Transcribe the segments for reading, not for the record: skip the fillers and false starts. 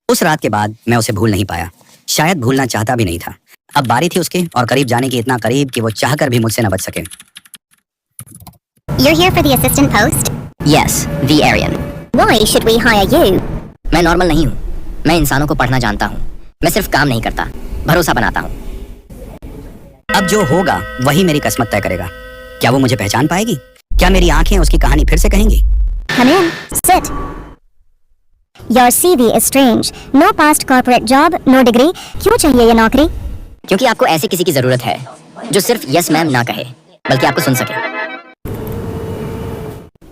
उस रात के बाद मैं उसे भूल नहीं पाया, शायद भूलना चाहता भी नहीं था। अब बारी थी उसके और करीब जाने की, इतना करीब कि वो चाहकर भी मुझसे न बच सके। You're here for the assistant post? Yes, the Aryan. Why should we hire you? मैं नॉर्मल नहीं हूँ, मैं इंसानों को पढ़ना जानता हूँ। मैं सिर्फ काम नहीं करता, भरोसा बनाता हूँ। अब जो होगा वही मेरी किस्मत तय करेगा। क्या वो मुझे पहचान पाएगी? क्या मेरी आंखें उसकी कहानी फिर से कहेंगी? Come in. Sit. Your CV is strange. No past corporate job, no degree. क्यों चाहिए ये नौकरी? क्योंकि आपको ऐसे किसी की जरूरत है जो सिर्फ यस मैम ना कहे, बल्कि आपको सुन सके।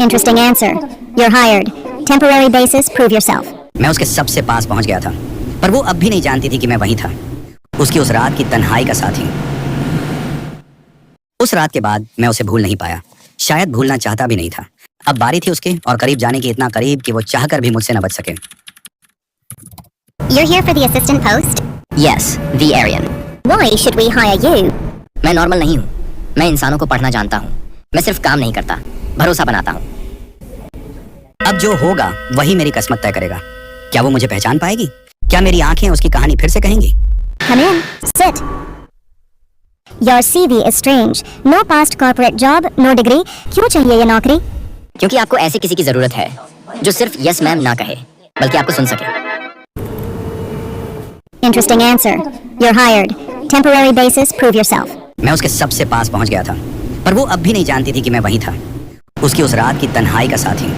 Interesting answer. You're hired. Temporary basis, prove yourself. मैं उसके सबसे पास पहुंच गया था, पर वो अब भी नहीं जानती थी कि मैं वहीं था, उसकी उस रात की तन्हाई का साथी। उस रात के बाद मैं उसे भूल नहीं पाया, शायद भूलना चाहता भी नहीं था। अब बारी थी उसके और करीब जाने की, इतना करीब कि वो चाहकर भी मुझसे न बच सके। You're here for the assistant post? Yes, the Aryan. Why should we hire you? मैं नॉर्मल नहीं हूँ, मैं इंसानों को पढ़ना जानता हूँ। मैं सिर्फ काम नहीं करता, भरोसा बनाता हूँ। अब जो होगा वही मेरी किस्मत तय करेगा। क्या वो मुझे पहचान पाएगी? क्या मेरी आंखें उसकी कहानी फिर से कहेंगी? Come in. Sit. Your CV is strange. No past corporate job, no degree. क्यों चाहिए ये नौकरी? क्योंकि आपको ऐसे किसी की जरूरत है जो सिर्फ यस मैम ना कहे, बल्कि आपको सुन सके। Interesting answer. You're hired. Temporary basis, prove yourself. मैं उसके सबसे पास पहुंच गया था, पर वो अब भी नहीं जानती थी कि मैं वहीं था, उसकी उस रात की तन्हाई का साथी।